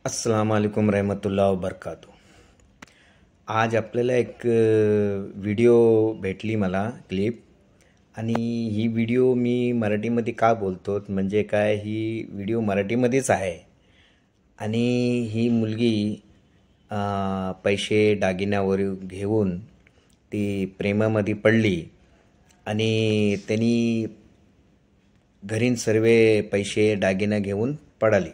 अस्सलाम वालेकुम रहमतुल्लाह व बरकातुहू. आज आपल्याला एक व्हिडिओ भेटली मला क्लिप आणि ही व्हिडिओ मी मराठीमध्ये का बोलतो म्हणजे काय ही व्हिडिओ मराठीमध्येच आहे आणि ही मुलगी पैसे दागिन्यावर घेऊन ती प्रेमामध्ये पडली आणि त्यांनी घरीन सर्व पैसे दागिना घेऊन पडाली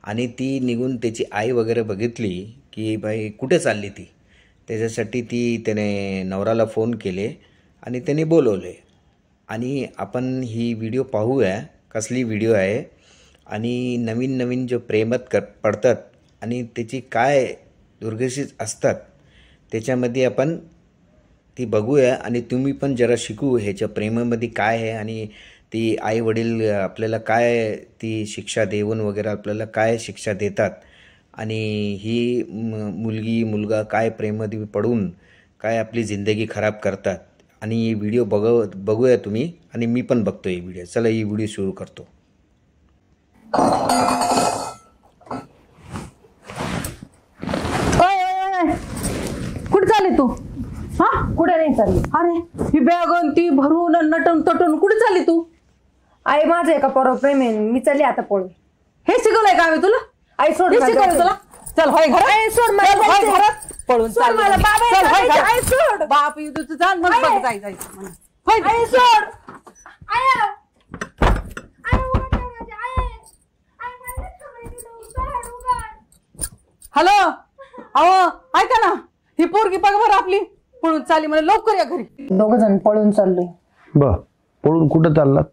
आणि ती निघून त्याची आई वगैरे बघितली की बाई कुठे चालली ती. त्याच्यासाठी त्याने नवऱ्याला फोन केले आणि त्याने बोलवले आणि आपण ही व्हिडिओ पाहूया कसली व्हिडिओ आहे आणि नवीन नवीन जो प्रेमात पडतात आणि त्याची काय दुर्गशीच असतात त्याच्यामध्ये आपण ती बघूया आणि तुम्ही पण जरा शिकू ह्याच्या प्रेमामध्ये काय आहे आणि ती आई वडील आपल्याला काय ती शिक्षा देऊन वगैरे आपल्याला काय शिक्षा देतात आणि ही मुलगी मुलगा काय प्रेमामध्ये पडून काय आपली जिंदगी खराब करतात आणि ही व्हिडिओ बघूया तुम्ही आणि मी पण बघतो ही व्हिडिओ. चला ही व्हिडिओ सुरू करतो. कुठे चालली तू? हा कुठे नाही चालली. अरे ही बॅग ती भरून नटून तटून कुठे चालली तू? आई माझं एका पोरावर प्रेम आहे, मी चालली आता पळून. हे शिकवलंय का आम्ही तुला? आई सोड हे मला शिकवलंय जायचं. तुला? चल होय घरात. आई सोड मला चल, होय जायचं. घरात. पळून सोड चाल मला, बाबा चल, होय जायचं. घरात. आई सोड. बाप येऊ दे तुझा मग आई. बघ जायचं म्हणून. होय आई सोड. आई आई उघड दरवाजा. आई मला थांबायचं उघड उघड. हॅलो अहो ऐका ना ही पोरगी बघ बरं आपली पळून चालली म्हणजे लवकर या घरी. दोघं जण पळून चाललोय बर पळून कुठं चाललात?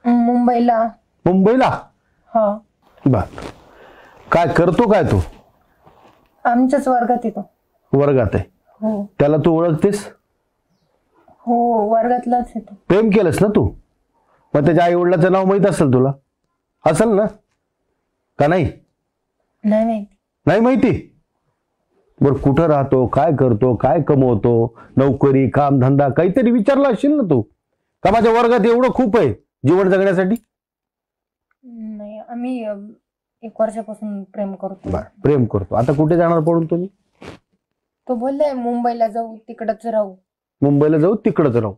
मुंबईला. मुंबईला? हा बर काय करतो काय तू? आमच्याच वर्गात येतो. वर्गात आहे. हो त्याला तू ओळखतेस? हो वर्गातलाच येतो. प्रेम केलंस ना तू? मग त्याच्या आई वडिलाचं नाव माहित असेल तुला? असेल ना का नाही? नाही माहिती. नाही माहिती? बर कुठं राहतो, काय करतो, काय कमवतो, नोकरी काम धंदा काहीतरी विचारला असशील ना तू? का माझ्या वर्गात एवढं खूप आहे जीवन जगण्यासाठी? नाही आम्ही 1 वर्षापासून प्रेम करतो. बर प्रेम करतो. आता कुठे जाणार पडून तुम्ही? तो बोललाय मुंबईला जाऊ तिकडच राहू. मुंबईला जाऊ तिकडच राहू.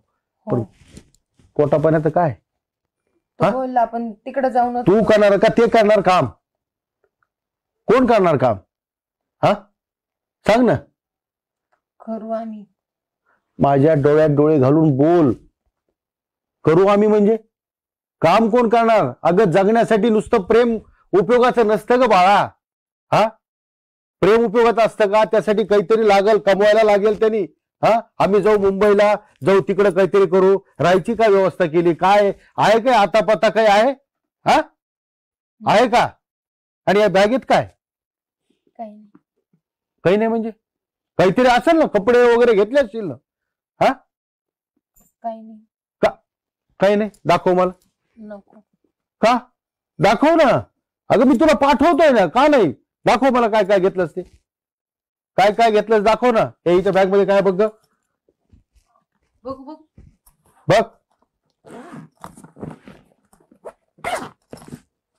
हो. पोटा पाण्याचं काय? तो बोलला आपण तिकडे जाऊन. तू करणार का ते करणार काम? कोण करणार काम? हा सांग ना. करू आम्ही. माझ्या डोळ्यात डोळे घालून बोल. करू आम्ही म्हणजे काम कोण करणार? अगं जगण्यासाठी नुसतं प्रेम उपयोगाचं नसतं ग बाळा. हा प्रेम उपयोगाचं असतं का? त्यासाठी काहीतरी लागल, कमवायला लागेल त्यांनी. हा आम्ही जाऊ मुंबईला जाऊ तिकडे काहीतरी करू. राहायची काय व्यवस्था केली? काय आहे काय आता पत्ता काय आहे? हा आहे का? आणि या बॅगेत काय? काही नाही. काही नाही म्हणजे काहीतरी असेल ना, कपडे वगैरे घेतले असतील ना? हा काही नाही. का काही नाही? दाखव मला. नको. का? दाखव ना. अगं मी तुला पाठवतोय ना. का नाही? दाखव मला काय काय घेतलंस ते. काय काय घेतलंस दाखव ना. हे हिच्या बॅग मध्ये काय बघ ग. बघ बघ बघ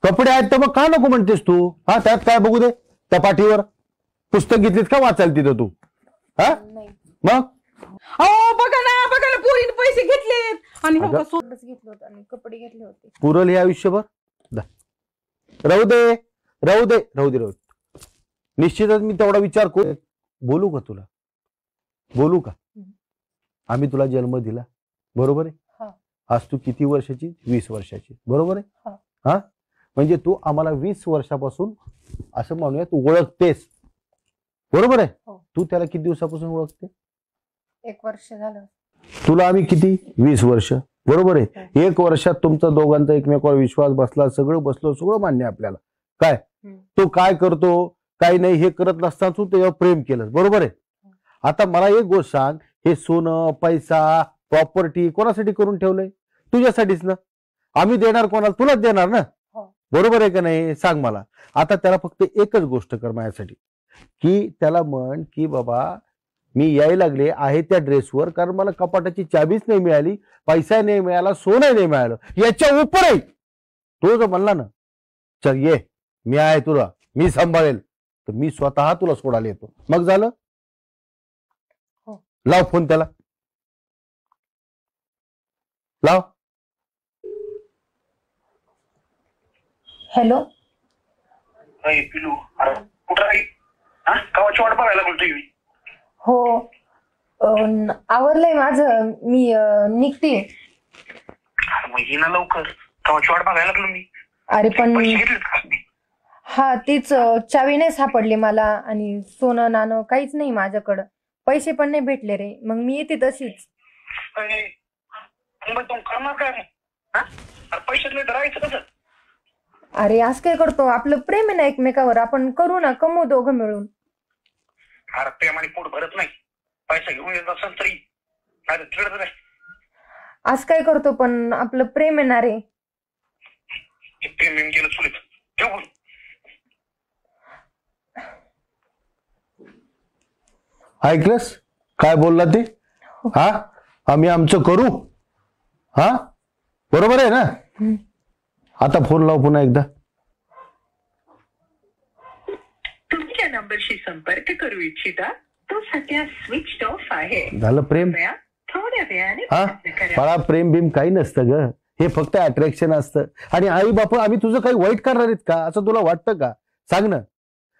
कपडे आहेत तर मग का नको म्हणतेस तू? हा त्यात काय बघू दे. त्या पाठीवर पुस्तक घेतलीस का वाचायला तिथं तू? हा नाही. मग अहो बघा ना पोरीने पैसे घेतलेत आणि अगं. सोडच घेतलं होतं आणि कपडे घेतले होते. पुरल हे आयुष्यभर? राहू दे राहू दे राहू दे राहू दे. निश्चितच मी तेवढा विचार करू. बोलू का तुला? बोलू का? आम्ही तुला जन्म दिला बरोबर आहे. हा. आज तू किती वर्षाची? 20 वर्षाची बरोबर आहे. हा. हा म्हणजे तू आम्हाला 20 वर्षापासून असं म्हणूया तू ओळखतेस बरोबर आहे. हो. तू त्याला किती दिवसापासून ओळखते? 1 वर्ष झालं. तुला आम्ही किती? 20 वर्ष बरोबर आहे. 1 वर्षात तुमचा दोघांचा एकमेकावर विश्वास बसला, सगळं बसलो, सगळं मान्य आपल्याला. काय तो काय करतो काय नाही हे करत नसताना तू त्याच्यावर प्रेम केलं बरोबर आहे. आता मला एक गोष्ट सांग, हे सोनं पैसा प्रॉपर्टी कोणासाठी करून ठेवलंय? तुझ्यासाठीच ना. आम्ही देणार कोणाला? तुलाच देणार ना. बरोबर आहे का नाही? सांग मला. आता त्याला फक्त एकच गोष्ट कर माझ्यासाठी की त्याला म्हण की बाबा मी यायला लागले आहे त्या ड्रेसवर कारण मला कपाटाची चाबीच नाही मिळाली, पैसा नाही मिळाला, सोनं नाही मिळालं, याच्या उपर आहे तो जो म्हणला ना चल ये मी आहे तुला मी सांभाळेल, तर मी स्वतः तुला सोडायला येतो. मग झालं. हो. लाव फोन त्याला, लाव. हॅलो. पिलू कुठं आहे? गावाची वाट बघायला बोलतोय मी. हो आवरलंय माझं, मी निघते. मग ये ना लवकर, गावाची वाट बघायला लागलो मी. अरे पण पैसे घेतलेत का? हा तीच चावी नाही सापडली मला, आणि सोनं नाणं काहीच नाही माझ्याकडं, पैसे पण नाही भेटले रे. मग मी येते तशीच. अरे, मग तू करणार काय मग? अरे पैशातले धरायचं कसं? अरे आज काय करतो, आपलं प्रेम आहे ना एकमेकावर, आपण करू ना, कमवू दोघं मिळून. अरे प्रेमाने पोट भरत नाही, पैसा घेऊन येत असेल तरी नाही तिकडच नाही. आज काय करतो, पण आपलं प्रेम आहे ना रे. ते प्रेम येऊन गेलं चुलीत. ठेव बोल. ऐकलंस काय बोलला ते? हा, आम्ही आमचं करू. हा बरोबर आहे ना. आता फोन लाव पुन्हा एकदा. तुम्ही ज्या नंबरशी संपर्क करू इच्छिता तो सध्या स्विच ऑफ आहे. झालं प्रेम. कृपया थोड्या वेळाने हा प्रयत्न करा. बाळा, प्रेम बिम काही नसतं ग, हे फक्त अट्रॅक्शन असतं. आणि आई बाप आम्ही तुझं काही वाईट करणार आहेत का, असं तुला वाटतं का? सांग ना.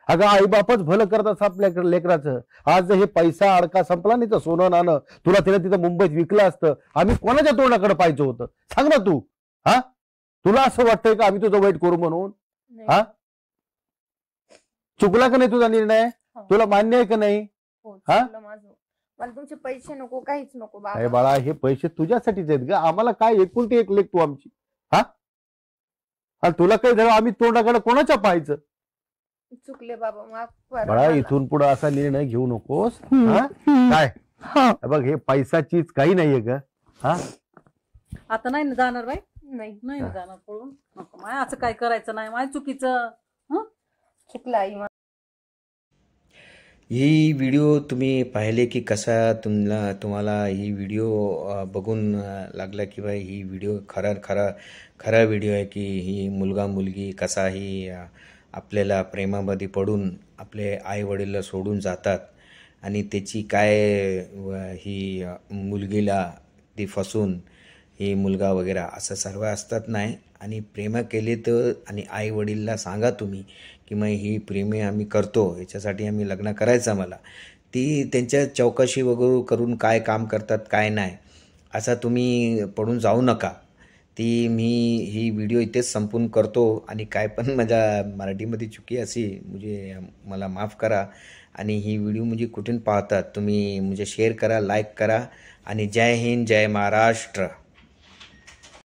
अगं आई बापच भलं करतात आपल्या लेकराचं. आज जर हे पैसा अडका संपला नाही तर सोनं नाणं तुला तिथं मुंबईत विकलं असतं, आम्ही कोणाच्या तोंडाकडे पाहिजे होतं? सांग ना तू. हा, तुला असं वाटतंय का आम्ही तुझं वाईट करू म्हणून? हा, चुकला का नाही तुझा निर्णय? तुला मान्य आहे का नाही? हा, मला तुमचे पैसे नको, काहीच नको बाबा. अरे बाळा, हे पैसे तुझ्यासाठीच आहेत ग. आम्हाला काय, एकुलती एक लेख तू आमची. हा, आणि तुला काही झालं आम्ही तोंडाकडे कोणाच्या पाहायचं? चुकले बाबा, माफ करा बाळा, मला. इथून पुढे असा निर्णय घेऊ नकोस. हा? काय बघ, हे पैसाचीच काही नाहीये ग. हा, आता नाही ना जाणार बाई, नाही नाही ना जाणार पळून. नको माय, असं काय करायचं नाही माय, चुकीचं. चुकलं आई. ही व्हिडिओ तुम्ही पाहिले की कसा तुम्हाला ही व्हिडिओ बघून लागला की बाई ही व्हिडिओ खरा व्हिडिओ आहे की ही मुलगा मुलगी कसाही आपल्याला प्रेमामध्ये पडून आपले आई वडील सोडून जातात आणि त्याची काय ही मुलगीला ती फसून ही मुलगा वगैरे असं सर्व असतात नाही. आणि प्रेम केले तर आणि आई वडीलला सांगा तुम्ही की मग ही प्रेमे आम्ही करतो, याच्यासाठी आम्ही लग्न करायचं मला. ती त्यांच्या चौकशी वगैरे करून काय काम करतात काय नाही असा तुम्ही पडून जाऊ नका. ही व्हिडिओ इथेच संपून करतो. आणि काय पण माझ्या मराठीमध्ये चुकी अशी मला माफ करा. आणि ही व्हिडिओ म्हणजे कुठून पाहतात तुम्ही शेअर करा, लाईक करा. आणि जय हिंद, जय महाराष्ट्र.